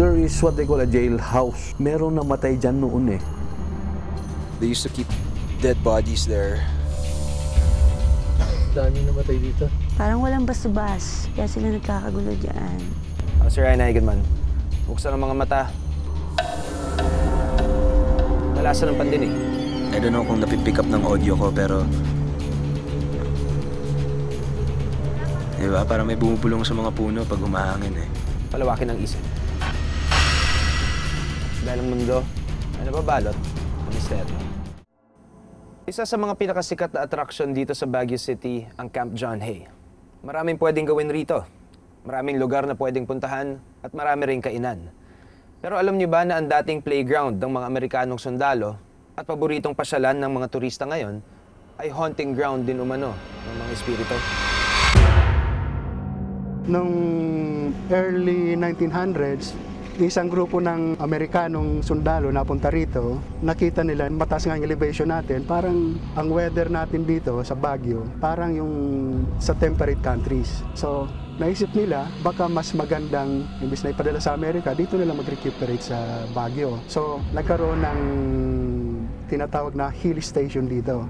There is what they call a jailhouse. Meron namatay dyan noon eh. They used to keep dead bodies there. Dami namatay dito. Parang walang bas-bas, kaya sila nagkakagulo dyan. Sir Ryan Eigenman, buksan ang mga mata. Nalasan ng pandinig. I don't know kung napipick up ng audio ko, pero... Diba? Parang may bumubulong sa mga puno pag humahangin eh. Palawakin ang isip. Dahil ang mundo ay nababalot ng misteryo. Isa sa mga pinakasikat na attraction dito sa Baguio City ang Camp John Hay. Maraming pwedeng gawin rito. Maraming lugar na pwedeng puntahan at marami ring kainan. Pero alam niyo ba na ang dating playground ng mga Amerikanong sundalo at paboritong pasyalan ng mga turista ngayon ay haunting ground din umano ng mga espiritu? Noong early 1900s, isang grupo ng Amerikanong sundalo napunta rito, nakita nila mataas nga yung elevation natin, parang ang weather natin dito sa Baguio, parang yung sa temperate countries. So, naisip nila, baka mas magandang, imbis na ipadala sa Amerika, dito nila mag-recuperate sa Baguio. So, nagkaroon ng tinatawag na hill station dito.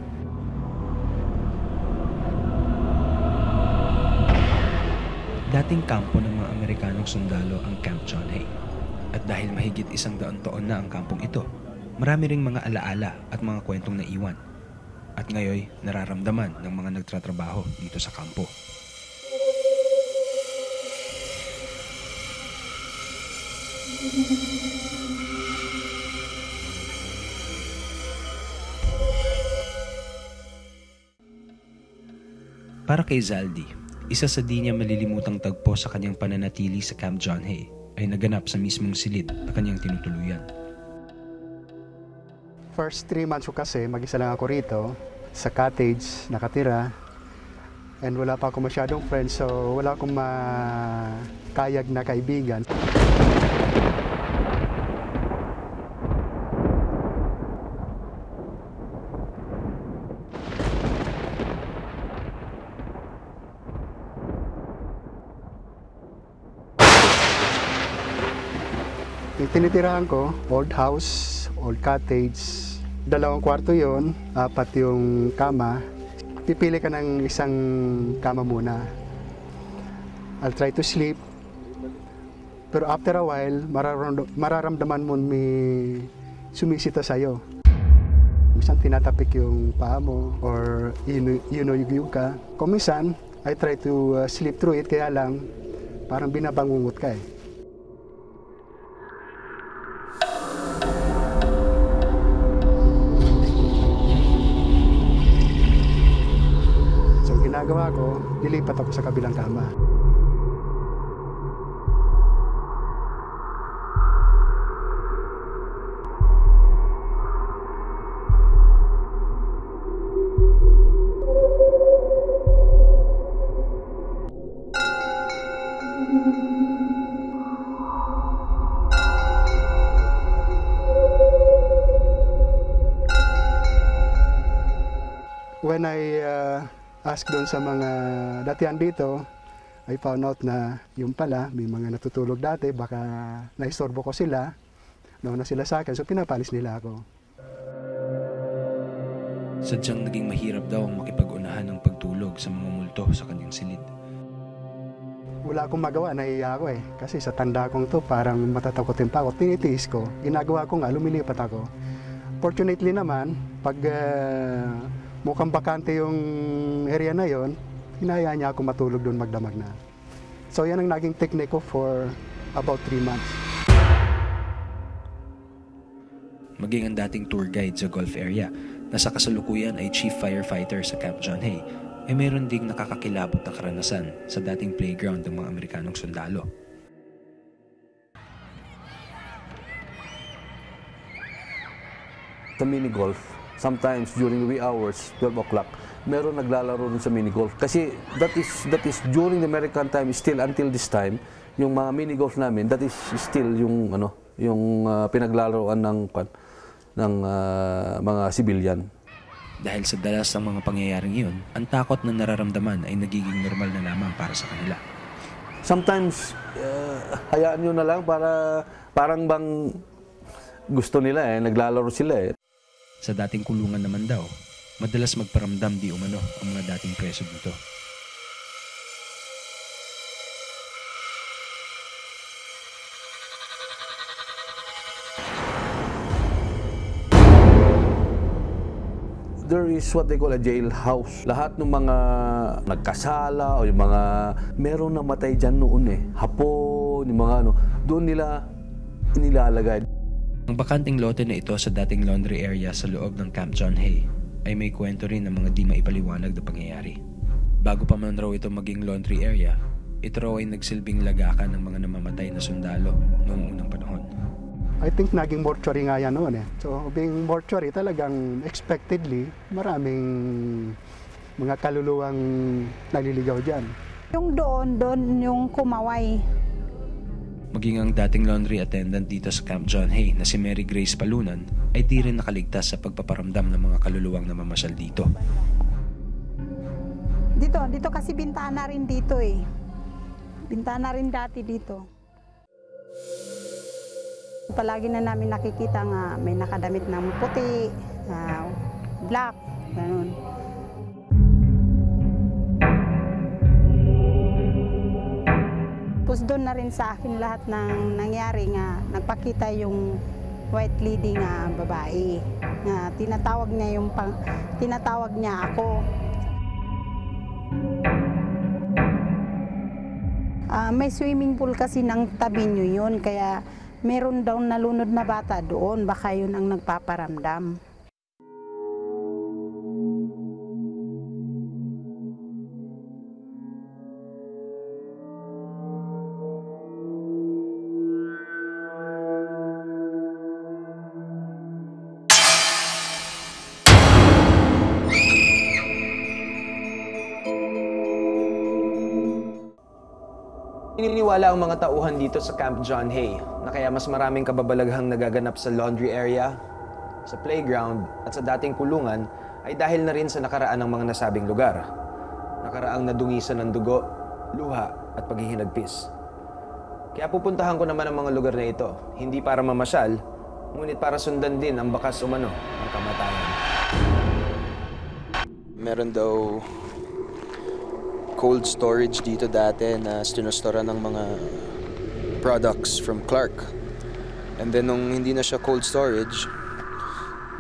Dating kampo ng mga Amerikanong sundalo ang Camp John Hay. At dahil mahigit 100 taon na ang kampong ito, marami ring mga alaala at mga kwentong naiwan. At ngayon, nararamdaman ng mga nagtatrabaho dito sa kampo. Para kay Zaldi, isa sa di niya malilimutang tagpo sa kanyang pananatili sa Camp John Hay ay naganap sa mismong silid na kanyang tinutuluyan. First 3 months ko kasi, mag-isa lang ako rito, sa cottage, nakatira. And wala pa ako masyadong friends, so wala akong makayag na kaibigan. Yung tinitirahan ko, old house, old cottage, 2 kwarto yon, 4 yung kama. Pipili ka ng isang kama muna. I'll try to sleep. Pero after a while, mararamdaman mo may sumisita sa'yo. Minsan tinatapik yung paa mo or yunuyug ka. Kung minsan, I try to sleep through it, kaya lang parang binabangungot ka eh. Ginagawa ko, lilipat ako sa kabilang kama. When I ask doon sa mga datihan dito, I found out na yung pala, may mga natutulog dati, baka naistorbo ko sila, nauna sila sa akin, so pinapalis nila ako. Sadyang naging mahirap daw ang makipag-unahan ng pagtulog sa mga multo sa kanyang silid. Wala akong magawa, nahiya ako eh. Kasi sa tanda kong to, parang matatakotin pa ako. Tinitiis ko, ginagawa ko nga, lumilipat ako. Fortunately naman, pag mukhang bakante yung area na yon, hinaya niya ako matulog doon, magdamag na. So yan ang naging technique ko for about 3 months. Maging ang dating tour guide sa Gulf area na sa kasalukuyan ay chief firefighter sa Camp John Hay, ay mayroon ding nakakakilabot na karanasan sa dating playground ng mga Amerikanong sundalo. Sa mini-golf, sometimes during the wee hours, 12 o'clock, meron naglalaro rin sa mini-golf. Kasi that is during the American time, still until this time, yung mga mini-golf namin, that is still yung pinaglalaroan ng mga civilian. Dahil sa dalas ng mga pangyayaring iyon, ang takot na nararamdaman ay nagiging normal na lamang para sa kanila. sometimes hayaan nyo na lang para parang bang gusto nila naglalaro sila Sa dating kulungan naman daw, madalas magparamdam di umano ang mga dating preso dito. There is what they call a jailhouse. Lahat ng mga nagkasala o yung mga meron namatay dyan noon Hapon, yung mga doon nila inilalagay. Ang bakanting lote na ito sa dating laundry area sa loob ng Camp John Hay ay may kwento rin ng mga di maipaliwanag na pangyayari. Bago pa man raw ito maging laundry area, ito raw ay nagsilbing lagakan ng mga namamatay na sundalo noong unang panahon. I think naging mortuary nga yan noon So being mortuary talagang expectedly maraming mga kaluluwang naliligaw dyan. Yung doon yung kumaway. Maging ang dating laundry attendant dito sa Camp John Hay na si Mary Grace Palunan ay di rin nakaligtas sa pagpaparamdam ng mga kaluluwang namamasyal dito. Dito kasi bintana rin dito Bintana rin dati dito. Palagi na namin nakikita nga may nakadamit ng puti, black, ganun. Tapos doon na rin sa akin lahat ng nangyari nga nagpakita yung white lady nga babae. Nga tinatawag niya ako. May swimming pool kasi ng tabi nyo yun, kaya meron daw nalunod na bata doon, baka yun ang nagpaparamdam. Naniniwala ang mga tauhan dito sa Camp John Hay na kaya mas maraming kababalaghang nagaganap sa laundry area, sa playground at sa dating kulungan ay dahil na rin sa nakaraan ng mga nasabing lugar. Nakaraang nadungisan ng dugo, luha at paghihinagpis. Kaya pupuntahan ko naman ang mga lugar na ito, hindi para mamasyal, ngunit para sundan din ang bakas umano ng kamatayan. Meron daw cold storage dito dati na sinustoran ng mga products from Clark. And then nung hindi na siya cold storage,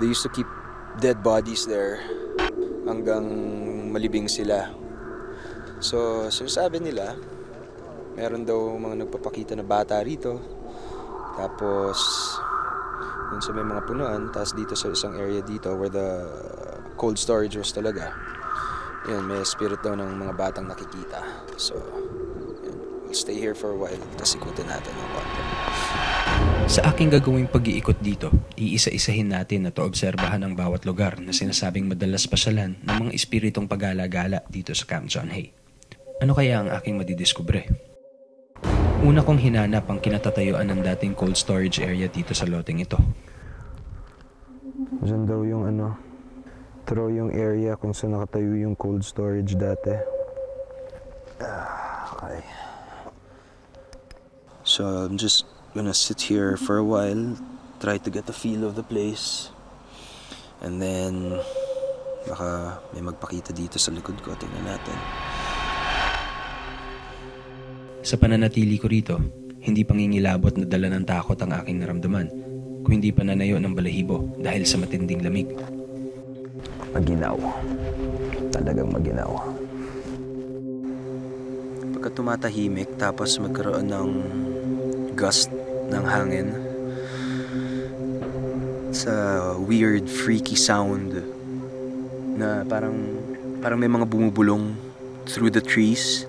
they used to keep dead bodies there hanggang malibing sila. So sinasabi nila, meron daw mga nagpapakita na bata rito. Tapos dun sa may mga punuan, tapos dito sa isang area dito where the cold storage was talaga. Yun, may spirit daw ng mga batang nakikita. So, yun, we'll stay here for a while. Tapos ikutin natin ng konti. Sa aking gagawing pag-iikot dito, iisa-isahin natin at obserbahan ang bawat lugar na sinasabing madalas pasyalan ng mga espiritong pagala-gala dito sa Camp John Hay. Ano kaya ang aking madidiskubre? Una kong hinanap ang kinatatayuan ng dating cold storage area dito sa loteng ito. Diyan daw yung throw yung area kung saan nakatayo yung cold storage dati. Okay. So I'm just gonna sit here for a while, try to get the feel of the place. And then baka may magpakita dito sa likod ko. Tingnan natin. Sa pananatili ko rito, hindi pangingilabot na dala ng takot ang aking naramdaman, kung hindi pananayo ng balahibo dahil sa matinding lamig. Maginaw. Talagang maginaw. Pagka tumatahimik tapos magkaroon ng gust ng hangin, sa weird, freaky sound na parang may mga bumubulong through the trees.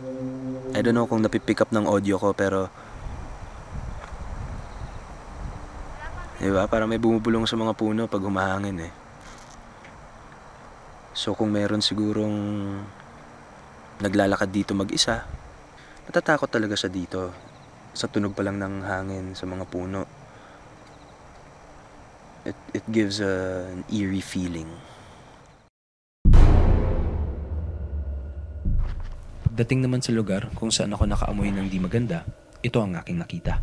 I don't know kung napipick up ng audio ko, pero diba? Parang may bumubulong sa mga puno pag humahangin So kung meron sigurong naglalakad dito mag-isa, natatakot talaga siya dito sa tunog pa lang ng hangin sa mga puno. It gives an eerie feeling. Dating naman sa lugar kung saan ako nakaamoy ng di maganda, ito ang aking nakita.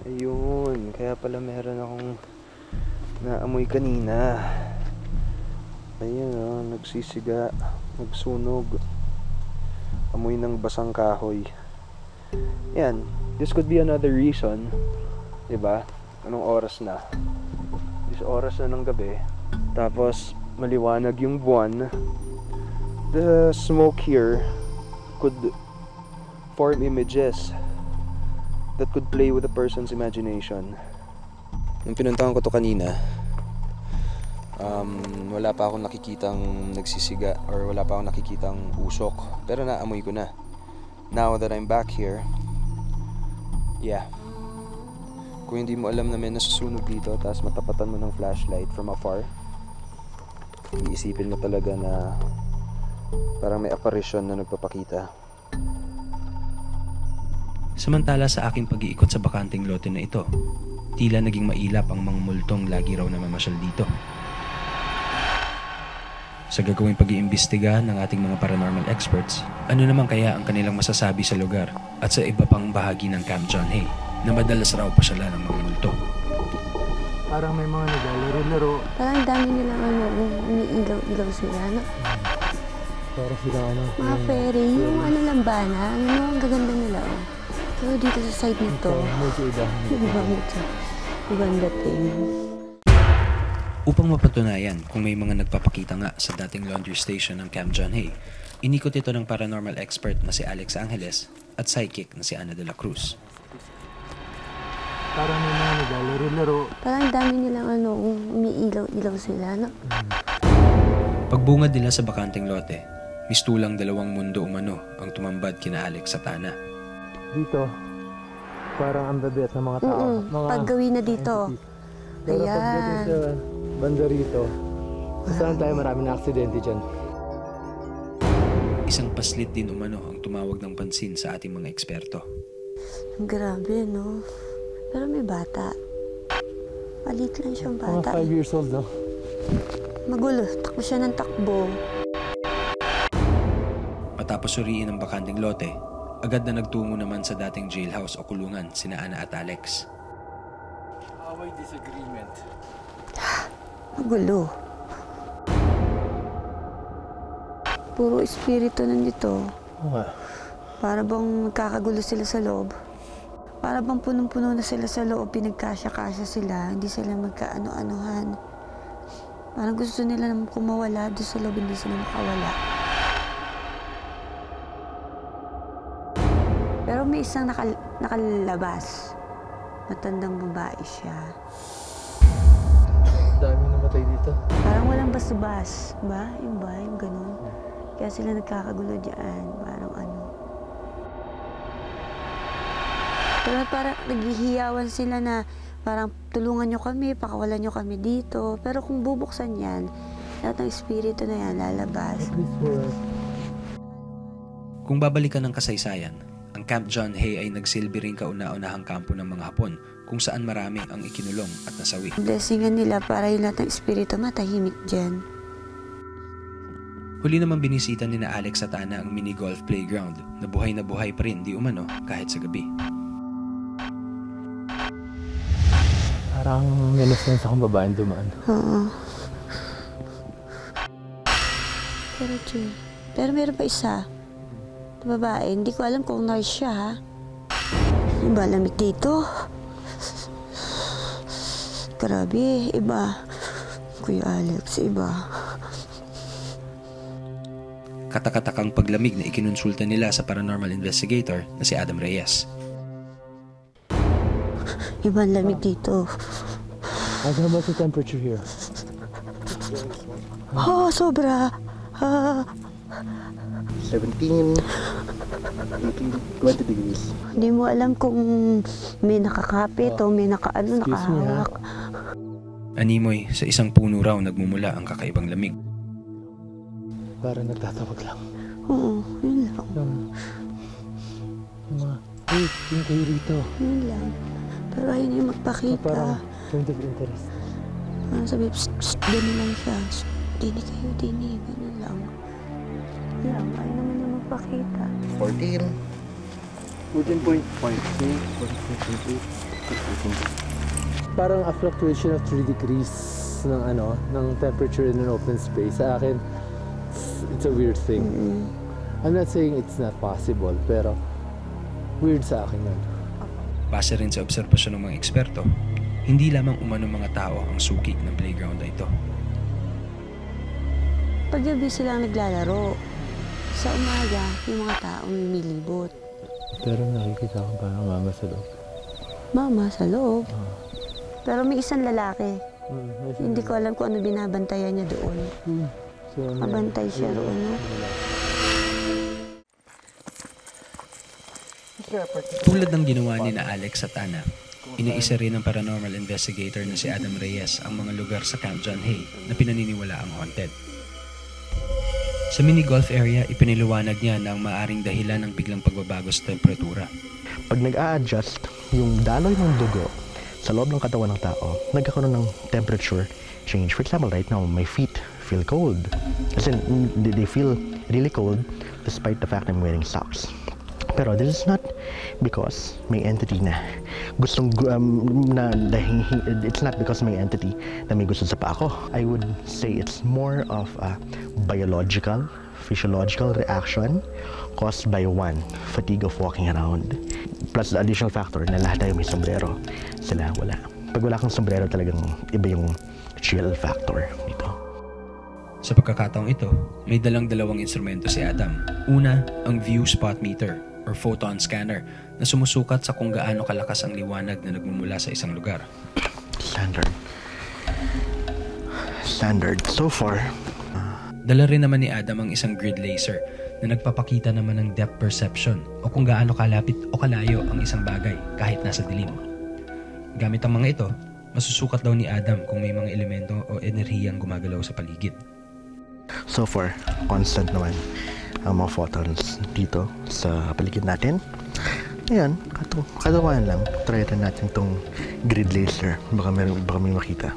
Ayun, kaya pala meron akong naamoy kanina. Ayun oh, nagsisiga, nagsunog. Amoy ng basang kahoy. Yan, this could be another reason. Diba? Anong oras na? This oras na ng gabi. Tapos, maliwanag yung buwan. The smoke here could form images that could play with a person's imagination. Nung pinuntahan ko to kanina, wala pa akong nakikitang nagsisiga or wala pa akong nakikitang usok. Pero naamoy ko na. Now that I'm back here, yeah. Kung hindi mo alam na may nasusunog dito, tapos matapatan mo ng flashlight from afar, iisipin mo talaga na parang may apparition na nagpapakita. Samantala sa aking pag-iikot sa bakanting lote na ito, tila naging mailap ang mga multong lagi raw na mamasyal dito. Sa gagawing pag-iimbestiga ng ating mga paranormal experts, ano naman kaya ang kanilang masasabi sa lugar at sa iba pang bahagi ng Camp John Hay na madalas raw pasyalan ng mga multo. Parang may mga naglalaro-laro. Parang dami nilang umiilaw-ilaw sila, no? Parang sila Mga fairy, yung lambana, ang gaganda nila, oh. Pero dito sa side nito, ibang dating. Upang mapatunayan kung may mga nagpapakita nga sa dating laundry station ng Camp John Hay, inikot ito ng paranormal expert na si Alex Angeles at psychic na si Ana de la Cruz. Parang may mga naglalaro-laro. Parang dami nilang umiilaw-ilaw sila, no? Pagbungad nila sa bakanting lote, mistulang dalawang mundo umano ang tumambad kina Alex at Ana. Dito, parang ang babet ng mga tao. Mga Paggawi na dito. pero pagdating sa banda rito, saan tayo marami na aksidente dyan. Isang paslit din umano ang tumawag ng pansin sa ating mga eksperto. Grabe, no? Pero may bata. Palit lang siyang bata. Mga 5 years old, no? Magulo, takbo siya ng takbo. Matapos suriin ang bakanting lote, agad na nagtungo naman sa dating jailhouse o kulungan sina Ana at Alex. Away disagreement. Magulo. Puro espiritu nandito. Para bang magkakagulo sila sa loob. Para bang punong-puno na sila sa loob, pinagkasya-kasya sila, hindi sila magkaano-anuhan. Parang gusto nila na kumawala doon sa loob, hindi sila makawala. Pero may isang nakalabas. Matandang babae siya. Dami namatay dito. Parang walang bas-bas, ba? Yung ganun. Kaya sila nagkakagulo dyan, parang ano. Pero parang naghihiyawan sila na parang tulungan nyo kami, pakawalan nyo kami dito. Pero kung bubuksan yan, lahat ng espiritu na yan lalabas. Kung babalikan ng kasaysayan, ang Camp John Hay ay nagsilbi ring kauna-unahang kampo ng mga Hapon kung saan marami ang ikinulong at nasawi. Blessingan nila para yung lahat ng espiritu matahimik dyan. Huli naman binisita ni na Alex at Ana ang mini-golf playground na buhay pa rin di umano kahit sa gabi. Parang minus-sense akong babaeng dumaan. Oo. Pero meron pa isa. Babae, hindi ko alam kung nurse siya, ha? Iba lamig dito. Grabe, iba. Kuya Alex, iba. Katakatakang paglamig na ikinonsulta nila sa paranormal investigator na si Adam Reyes. Iba ang lamig dito. How much the temperature here? Oh, sobra. 17, 20 degrees. Hindi mo alam kung may nakakapit o may nakahawak. Animoy, sa isang puno raw nagmumula ang kakaibang lamig. Parang nagtatawag lang. Oo, yun lang. Yung kayo rito. Yun lang. Pero ayaw niya magpakita. Parang point of interest. Sabi, psst, gano'n lang siya. Dini kayo, dini. Gano'n lang. Ayaw naman niya nagpakita. 14. 14.8. Parang a fluctuation of 3 degrees ng temperature in an open space. Sa akin, it's a weird thing. I'm not saying it's not possible, pero weird sa akin yun. Base rin sa obserbasyon ng mga eksperto, hindi lamang umano mga tao ang suki ng playground na ito. Paggabi silang naglalaro. Sa umaga, yung mga taong lumilibot. Pero nakikita ko parang mama sa loob. Mama sa loob? Pero may isang lalaki. Hindi ko alam kung ano binabantayan niya doon. Mabantay siya roon, no? Tulad ng ginawa ni na Alex at Ana, inaisa rin ng paranormal investigator na si Adam Reyes ang mga lugar sa Camp John Hay na pinaniniwala ang haunted. Sa mini-golf area, ipiniliwanag niya na ang maaring dahilan ng biglang pagbabago sa temperatura. Pag nag-a-adjust yung daloy ng dugo sa loob ng katawan ng tao, nagkakaroon ng temperature change. For example, right now, my feet feel cold. As in, they feel really cold despite the fact I'm wearing socks. Pero this is not because may entity na gustong it's not because may entity na may gusto sa paa ko. I would say it's more of a biological, physiological reaction caused by one, fatigue of walking around. Plus the additional factor na lahat tayo may sombrero. Sila wala. Pag wala kang sombrero, talagang iba yung chill factor dito. Sa pagkakataong ito, may dalawang instrumento si Adam. Una, ang view spot meter or photon scanner na sumusukat sa kung gaano kalakas ang liwanag na nagmumula sa isang lugar. Standard. So far. Dala rin naman ni Adam ang isang grid laser na nagpapakita naman ng depth perception o kung gaano kalapit o kalayo ang isang bagay kahit nasa dilim. Gamit ang mga ito, masusukat daw ni Adam kung may mga elemento o enerhiyang gumagalaw sa paligid. So far, constant naman ang mga photons dito sa paligid natin. Ayan, katawanan lang. Try rin natin itong grid laser. Baka may makita.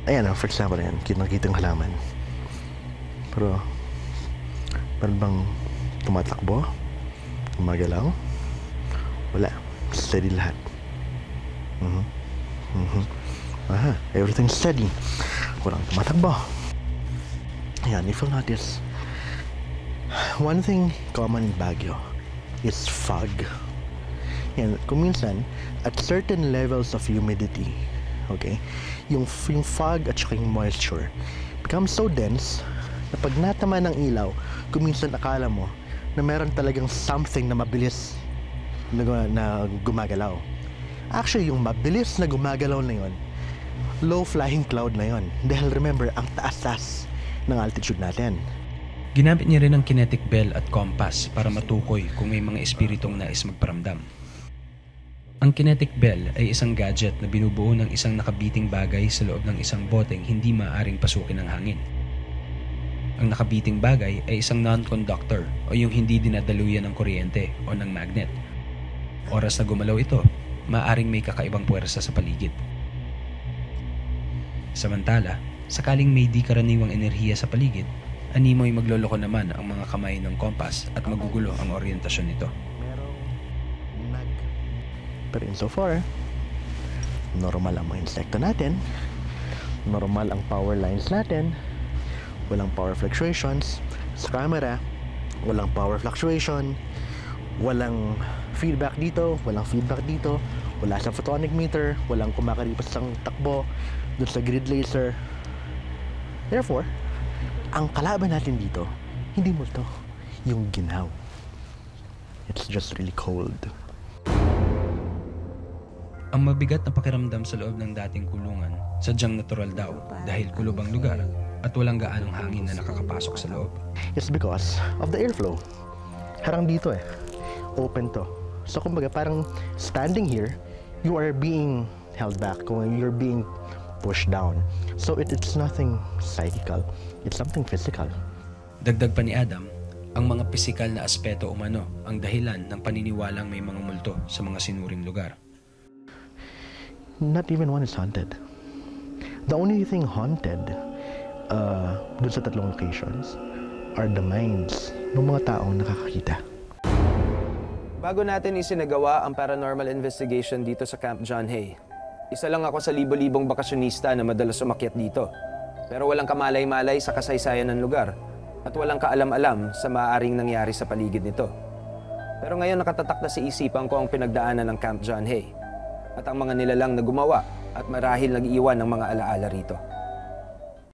Ayan, for example, ayan, kitang-kita ang halaman. Pero, meron bang tumatakbo? Gumagalaw? Wala. Steady lahat. Aha, everything's steady. Walang tumatakbo. Ayan, if you'll notice, one thing common in Baguio is fog. Yan, kung minsan, at certain levels of humidity, okay, yung fog at saka yung moisture becomes so dense na pag natama ng ilaw, kung minsan akala mo na meron talagang something na mabilis na gumagalaw. Actually, yung mabilis na gumagalaw na yon, low-flying cloud na yon. Dahil remember, ang taas-taas ng altitude natin. Ginamit niya rin ang kinetic bell at compass para matukoy kung may mga espiritong nais magparamdam. Ang kinetic bell ay isang gadget na binubuo ng isang nakabiting bagay sa loob ng isang boteng hindi maaaring pasukin ng hangin. Ang nakabiting bagay ay isang non-conductor o yung hindi dinadaluyan ng kuryente o ng magnet. Oras na gumalaw ito, maaaring may kakaibang puwersa sa paligid. Samantala, sakaling may di karaniwang enerhiya sa paligid, animoy magloloko naman ang mga kamay ng kompas at magugulo ang oryentasyon nito. Pero insofar, normal ang mga insekto natin, normal ang power lines natin, walang power fluctuations. Sa camera, walang power fluctuation, walang feedback dito, wala sa photonic meter, walang kumakaripas ng takbo doon sa grid laser. Therefore, ang kalaban natin dito, hindi multo, yung ginaw. It's just really cold. Ang mabigat na pakiramdam sa loob ng dating kulungan, sadyang natural daw dahil kulob ang lugar at walang gaanong hangin na nakakapasok sa loob. It's because of the airflow. Harang dito open to. So kumbaga parang standing here, you are being held back, kung you're being pushed down. So it's nothing psychical. It's something physical. Dagdag pa ni Adam, ang mga pisikal na aspeto umano ang dahilan ng paniniwalang may mga multo sa mga sinuring lugar. Not even one is haunted. The only thing haunted dun sa tatlong locations are the minds ng mga taong nakakakita. Bago natin isinagawa ang paranormal investigation dito sa Camp John Hay, isa lang ako sa libo-libong bakasyonista na madalas umakyat dito. Pero walang kamalay-malay sa kasaysayan ng lugar at walang kaalam-alam sa maaaring nangyari sa paligid nito. Pero ngayon nakatatak na sa isipan ko ang pinagdaanan ng Camp John Hay at ang mga nilalang na gumawa at marahil nag-iwan ng mga alaala rito.